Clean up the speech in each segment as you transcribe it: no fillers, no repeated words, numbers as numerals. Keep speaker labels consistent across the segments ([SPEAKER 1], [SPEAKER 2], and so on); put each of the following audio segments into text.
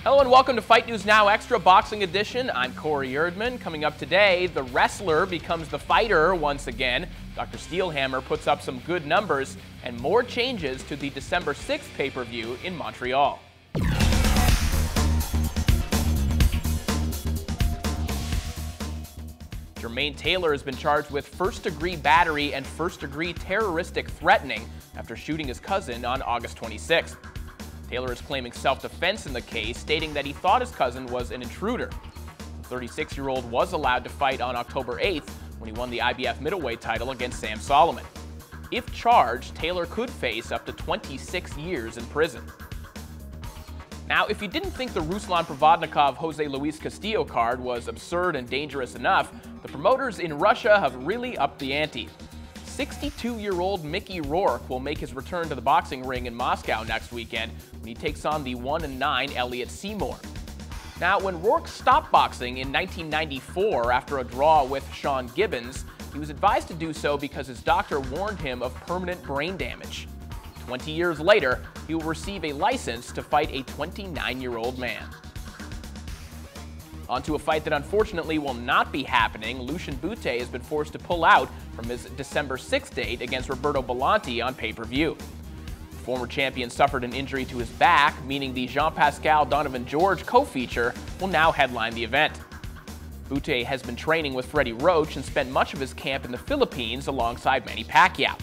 [SPEAKER 1] Hello and welcome to Fight News Now Extra Boxing Edition. I'm Corey Erdman. Coming up today, the wrestler becomes the fighter once again. Dr. Steelhammer puts up some good numbers and more changes to the December 6th pay-per-view in Montreal. Jermaine Taylor has been charged with first-degree battery and first-degree terroristic threatening after shooting his cousin on August 26th. Taylor is claiming self-defense in the case, stating that he thought his cousin was an intruder. The 36-year-old was allowed to fight on October 8th when he won the IBF middleweight title against Sam Solomon. If charged, Taylor could face up to 26 years in prison. Now, if you didn't think the Ruslan Provodnikov-Jose Luis Castillo card was absurd and dangerous enough, the promoters in Russia have really upped the ante. 62-year-old Mickey Rourke will make his return to the boxing ring in Moscow next weekend when he takes on the 1-9 Elliot Seymour. Now, when Rourke stopped boxing in 1994 after a draw with Sean Gibbons, he was advised to do so because his doctor warned him of permanent brain damage. 20 years later, he will receive a license to fight a 29-year-old man. On to a fight that unfortunately will not be happening. Lucian Bute has been forced to pull out from his December 6th date against Roberto Belanti on pay-per-view. The former champion suffered an injury to his back, meaning the Jean-Pascal Donovan George co-feature will now headline the event. Bute has been training with Freddie Roach and spent much of his camp in the Philippines alongside Manny Pacquiao.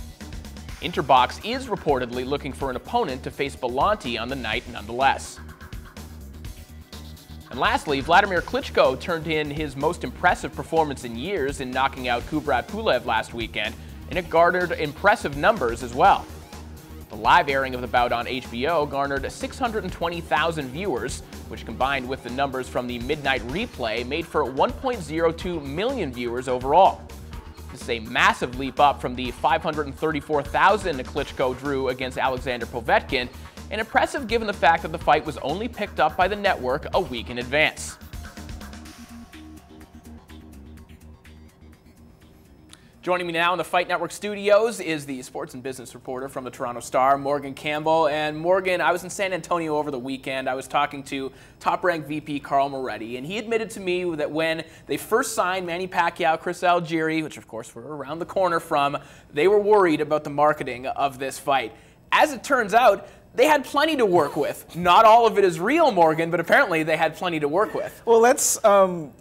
[SPEAKER 1] Interbox is reportedly looking for an opponent to face Belanti on the night nonetheless. And lastly, Vladimir Klitschko turned in his most impressive performance in years in knocking out Kubrat Pulev last weekend, and it garnered impressive numbers as well. The live airing of the bout on HBO garnered 620,000 viewers, which combined with the numbers from the midnight replay made for 1.02 million viewers overall. This is a massive leap up from the 534,000 Klitschko drew against Alexander Povetkin, and impressive given the fact that the fight was only picked up by the network a week in advance. Joining me now in the Fight Network studios is the sports and business reporter from the Toronto Star, Morgan Campbell. And Morgan, I was in San Antonio over the weekend. I was talking to top-ranked VP Carl Moretti, and he admitted to me that when they first signed Manny Pacquiao, Chris Algieri, which of course we're around the corner from, they were worried about the marketing of this fight. As it turns out, they had plenty to work with. Not all of it is real, Morgan, but apparently they had plenty to work with.
[SPEAKER 2] Well, let's,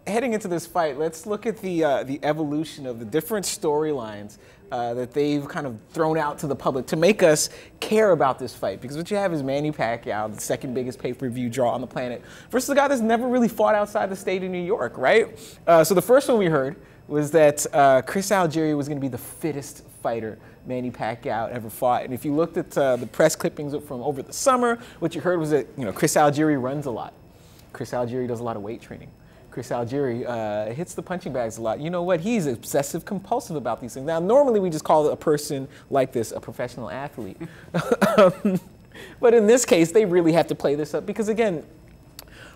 [SPEAKER 2] heading into this fight, let's look at the evolution of the different storylines that they've kind of thrown out to the public to make us care about this fight. Because what you have is Manny Pacquiao, the second biggest pay-per-view draw on the planet, versus a guy that's never really fought outside the state of New York, right? So the first one we heard was that Chris Algieri was going to be the fittest fighter Manny Pacquiao ever fought. And if you looked at the press clippings from over the summer, what you heard was that Chris Algieri runs a lot. Chris Algieri does a lot of weight training. Chris Algieri hits the punching bags a lot. You know what? He's obsessive compulsive about these things. Now, normally we just call a person like this a professional athlete. But in this case, they really have to play this up because, again,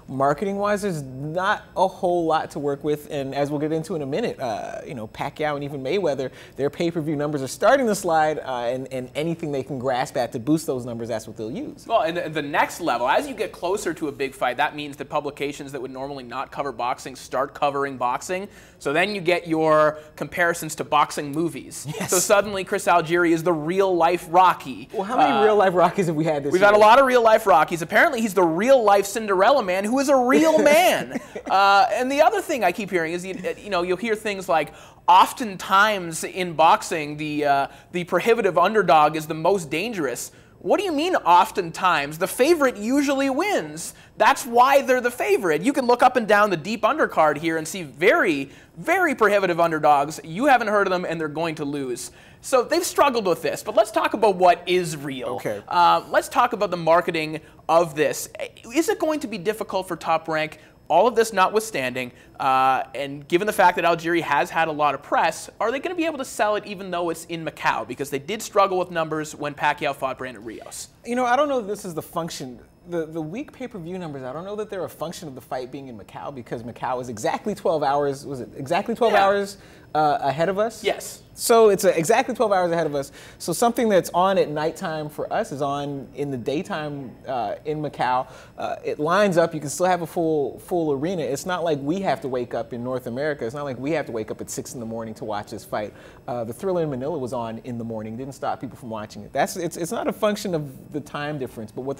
[SPEAKER 2] marketing-wise, there's not a whole lot to work with, and as we'll get into in a minute, Pacquiao and even Mayweather, their pay-per-view numbers are starting to slide, and anything they can grasp at to boost those numbers, that's what they'll use.
[SPEAKER 1] Well, and the next level, as you get closer to a big fight, that means that publications that would normally not cover boxing start covering boxing. So then you get your comparisons to boxing movies.
[SPEAKER 2] Yes.
[SPEAKER 1] So suddenly Chris Algieri is the real-life Rocky.
[SPEAKER 2] Well, how many real-life Rockies have we had this year?
[SPEAKER 1] We've had a lot of real-life Rockies. Apparently he's the real-life Cinderella man who is a real man. And the other thing I keep hearing is, you'll hear things like, oftentimes in boxing, the prohibitive underdog is the most dangerous. What do you mean oftentimes? The favorite usually wins. That's why they're the favorite. You can look up and down the deep undercard here and see very, very prohibitive underdogs. You haven't heard of them, and they're going to lose. So they've struggled with this, but let's talk about what is real.
[SPEAKER 2] Okay.
[SPEAKER 1] Let's talk about the marketing of this. Is it going to be difficult for Top Rank? All of this notwithstanding, and given the fact that Algieri has had a lot of press, are they going to be able to sell it even though it's in Macau? Because they did struggle with numbers when Pacquiao fought Brandon Rios.
[SPEAKER 2] You know, I don't know if this is the function. The weak pay-per-view numbers, I don't know that they're a function of the fight being in Macau, because Macau is exactly 12 hours, was it exactly 12 hours ahead of us?
[SPEAKER 1] Yes.
[SPEAKER 2] So it's exactly 12 hours ahead of us. So something that's on at nighttime for us is on in the daytime in Macau. It lines up. You can still have a full arena. It's not like we have to wake up in North America. It's not like we have to wake up at 6 in the morning to watch this fight. The Thriller in Manila was on in the morning. Didn't stop people from watching it. It's not a function of the time difference, but what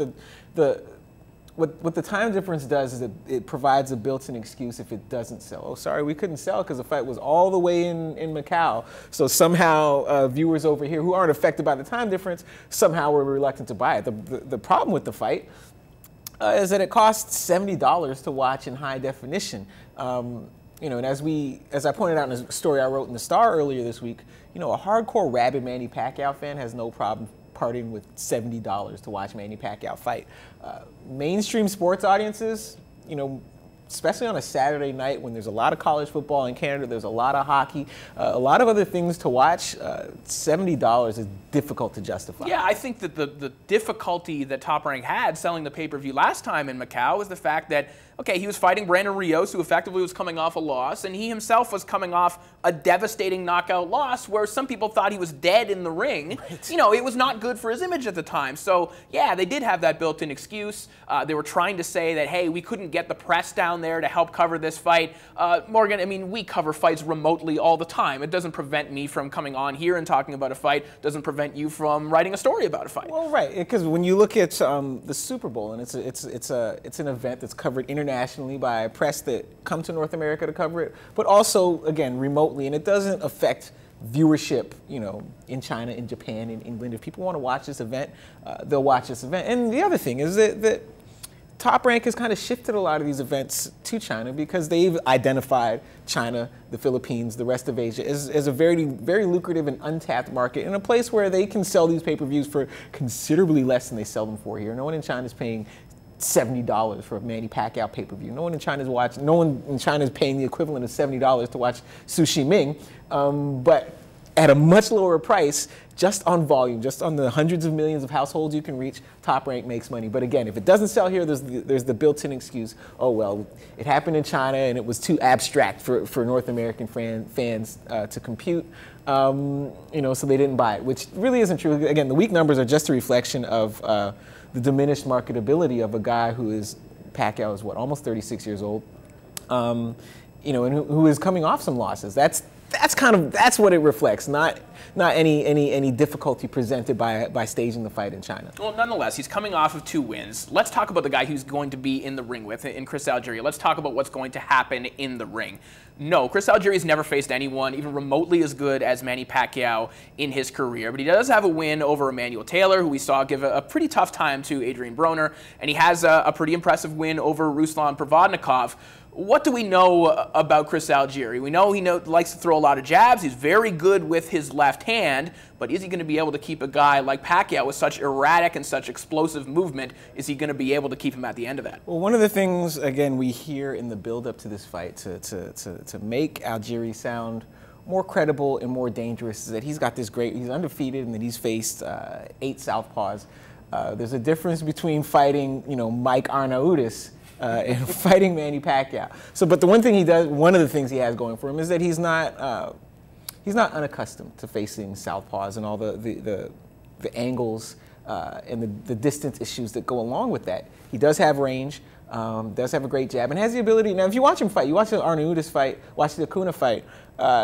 [SPEAKER 2] the time difference does is it provides a built-in excuse if it doesn't sell. Oh, sorry, we couldn't sell because the fight was all the way in Macau. So somehow viewers over here who aren't affected by the time difference somehow were reluctant to buy it. The problem with the fight is that it costs $70 to watch in high definition. You know, and as I pointed out in a story I wrote in the Star earlier this week, you know, a hardcore rabid Manny Pacquiao fan has no problem parting with $70 to watch Manny Pacquiao fight. Mainstream sports audiences, you know, especially on a Saturday night when there's a lot of college football in Canada, there's a lot of hockey, a lot of other things to watch, $70 is difficult to justify.
[SPEAKER 1] Yeah, I think that the difficulty that Top Rank had selling the pay-per-view last time in Macau was the fact that, okay, he was fighting Brandon Rios, who effectively was coming off a loss, and he himself was coming off a devastating knockout loss where some people thought he was dead in the ring. Right. You know, it was not good for his image at the time. So, yeah, they did have that built-in excuse. They were trying to say that, hey, we couldn't get the press down there to help cover this fight. Morgan, I mean, we cover fights remotely all the time. It doesn't prevent me from coming on here and talking about a fight. It doesn't prevent you from writing a story about a fight.
[SPEAKER 2] Well, right, because when you look at the Super Bowl, and it's an event that's covered internationally by press that come to North America to cover it, but also, again, remotely, and it doesn't affect viewership, you know, in China, in Japan, in England. If people want to watch this event, they'll watch this event. And the other thing is that Top Rank has kind of shifted a lot of these events to China because they've identified China, the Philippines, the rest of Asia as a very, very lucrative and untapped market, and a place where they can sell these pay-per-views for considerably less than they sell them for here. No one in China is paying $70 for a Manny Pacquiao pay-per-view. No one in China is paying the equivalent of $70 to watch Su Shiming, but at a much lower price, just on volume, just on the hundreds of millions of households you can reach, Top Rank makes money. But again, if it doesn't sell here, there's the built-in excuse, oh, well, it happened in China and it was too abstract for North American fans to compute, you know, so they didn't buy it, which really isn't true. Again, the weak numbers are just a reflection of the diminished marketability of a guy who is, Pacquiao is what, almost 36 years old, you know, and who is coming off some losses. That's what it reflects, not any difficulty presented by staging the fight in China.
[SPEAKER 1] Well, nonetheless, he's coming off of 2 wins. Let's talk about the guy who's going to be in the ring with, in Chris Algieri. Let's talk about what's going to happen in the ring. No, Chris Algieri's never faced anyone even remotely as good as Manny Pacquiao in his career, but he does have a win over Emmanuel Taylor, who we saw give a pretty tough time to Adrian Broner, and he has a pretty impressive win over Ruslan Provodnikov. What do we know about Chris Algieri? We know he likes to throw a lot of jabs. He's very good with his left hand, but is he going to be able to keep a guy like Pacquiao with such erratic and such explosive movement? Is he going to be able to keep him at the end of that?
[SPEAKER 2] Well, one of the things, again, we hear in the build-up to this fight to make Algieri sound more credible and more dangerous is that he's got this he's undefeated and that he's faced 8 southpaws. There's a difference between fighting, you know, Mike Arnautis and fighting Manny Pacquiao. So, but the one thing he does, one of the things he has going for him is that he's not unaccustomed to facing southpaws and all the angles and the distance issues that go along with that. He does have range, does have a great jab, and has the ability. Now, if you watch him fight, you watch the Arnautis fight, watch the Acuna fight,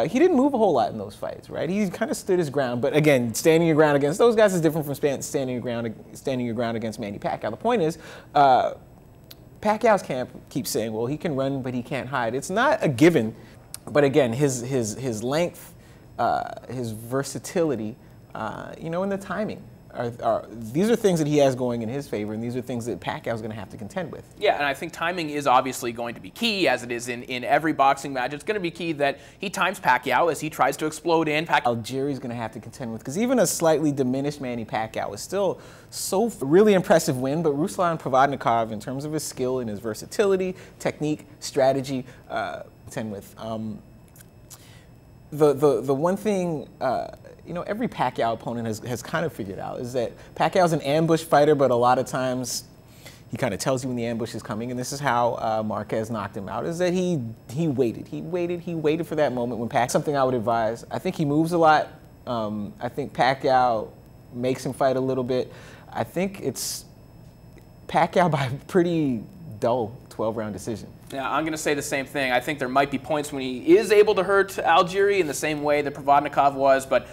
[SPEAKER 2] he didn't move a whole lot in those fights, right? He kind of stood his ground. But again, standing your ground against those guys is different from standing your ground against Manny Pacquiao. The point is, Pacquiao's camp keeps saying, well, he can run, but he can't hide. It's not a given, but again, his length, his versatility, you know, and the timing. These are things that he has going in his favor, and these are things that Pacquiao's going to have to contend with.
[SPEAKER 1] Yeah, and I think timing is obviously going to be key, as it is in every boxing match. It's going to be key that he times Pacquiao as he tries to explode in.
[SPEAKER 2] Algieri's going to have to contend with, because even a slightly diminished Manny Pacquiao is still really impressive win, but Ruslan Provodnikov, in terms of his skill and his versatility, technique, strategy, contend with. The one thing you know, every Pacquiao opponent has kind of figured out, is that Pacquiao's an ambush fighter, but a lot of times he kind of tells you when the ambush is coming, and this is how Marquez knocked him out, is that he waited for that moment when Pacquiao, something I would advise. I think he moves a lot. I think Pacquiao makes him fight a little bit. I think it's Pacquiao by a pretty dull 12-round decision.
[SPEAKER 3] Yeah, I'm going to say the same thing. I think there might be points when he is able to hurt Algieri in the same way that Provodnikov was, but